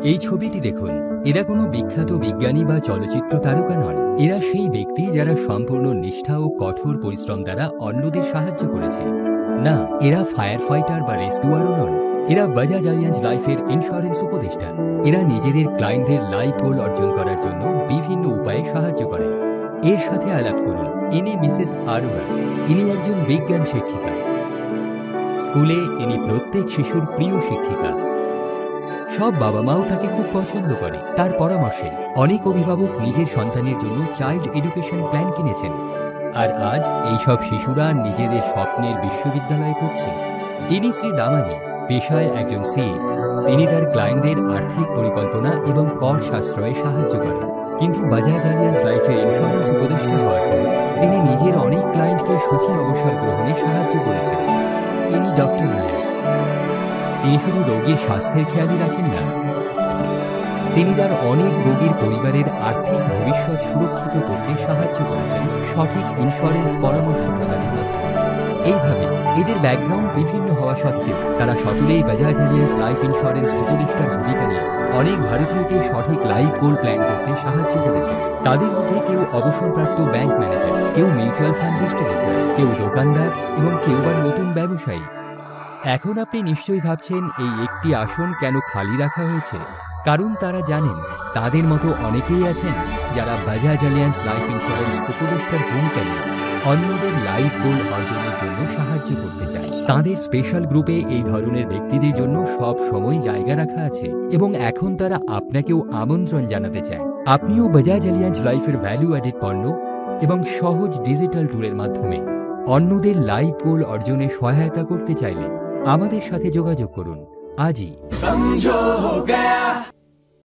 এই ছবিটি দেখুন। এরা কোনো বিখ্যাত বিজ্ঞানী বা চলচ্চিত্র তারকা নন। এরা সেই ব্যক্তি যারা সম্পূর্ণ নিষ্ঠা ও কঠোর পরিশ্রম দ্বারা অন্যদের সাহায্য করেছে। না, এরা ফায়ার ফাইটার বা রেস্কিউয়ারও নন। এরা বাজাজ আলিয়াঞ্জ লাইফের ইন্স্যুরেন্স উপদেষ্টা। এরা নিজেদের ক্লায়েন্টদের লাইফ গোল অর্জন করার জন্য বিভিন্ন উপায়ে সাহায্য করে। এর সাথে আলাপ করুন। ইনি মিসেস আরোরা। ইনি একজন বিজ্ঞান শিক্ষিকা। স্কুলে ইনি প্রত্যেক শিশুর প্রিয় শিক্ষিকা। সব বাবা মাও তাকে খুব পছন্দ করে। তার পরামর্শে অনেক অভিভাবক নিজের সন্তানের জন্য চাইল্ড এডুকেশন প্ল্যান কিনেছেন। আর আজ এইসব শিশুরা নিজেদের স্বপ্নের বিশ্ববিদ্যালয়ে পড়ছে। ইনি শ্রী দামানি, পেশায় একজন সিএ। তিনি তার ক্লায়েন্টদের আর্থিক পরিকল্পনা এবং কর সাশ্রয়ে সাহায্য করেন। কিন্তু বাজাজ আলিয়াঞ্জ লাইফের ইন্স্যুরেন্স উপদেষ্টা হওয়ার পর তিনি নিজের অনেক ক্লায়েন্টকে সুখী অবসর গ্রহণে সাহায্য করেছেন। ইনি ডক্টর নায়ার। তিনি শুধু রোগীর স্বাস্থ্যের খেয়ালই রাখেন না, তিনি তার অনেক রোগীর পরিবারের আর্থিক ভবিষ্যৎ সুরক্ষিত করতে সাহায্য করেছেন সঠিক ইন্স্যুরেন্স পরামর্শ প্রদানের মাধ্যমে। এইভাবে এদের ব্যাকগ্রাউন্ড বিভিন্ন হওয়া সত্ত্বেও তারা সকলেই বাজাজ আলিয়াঞ্জ লাইফ ইন্স্যুরেন্স উপদেষ্টার ভূমিকা নিয়ে অনেক ভারতীয়কে সঠিক লাইফ গোল প্ল্যান করতে সাহায্য করেছেন। তাদের মধ্যে কেউ অবসরপ্রাপ্ত ব্যাংক ম্যানেজার, কেউ মিউচুয়াল ফান্ড ডিস্ট্রিবিউটর, কেউ দোকানদার এবং কেউ বা নতুন ব্যবসায়ী। এখন আপনি নিশ্চয়ই ভাবছেন এই একটি আসন কেন খালি রাখা হয়েছে। কারণ তারা জানেন তাদের মতো অনেকেই আছেন যারা বাজাজ আলিয়াঞ্জ লাইফ ইন্স্যুরেন্স উপদেষ্টার ভূমিকা নিয়ে অন্যদের লাইফ গোল অর্জনের জন্য সাহায্য করতে চায়। তাদের স্পেশাল গ্রুপে এই ধরনের ব্যক্তিদের জন্য সব সময় জায়গা রাখা আছে এবং এখন তারা আপনাকেও আমন্ত্রণ জানাতে চায়। আপনিও বাজাজ আলিয়াঞ্জ লাইফের ভ্যালু অ্যাডেড পণ্য এবং সহজ ডিজিটাল টুলের মাধ্যমে অন্যদের লাইফ গোল অর্জনে সহায়তা করতে চাইলে আমাদের সাথে যোগাযোগ করুন আজই।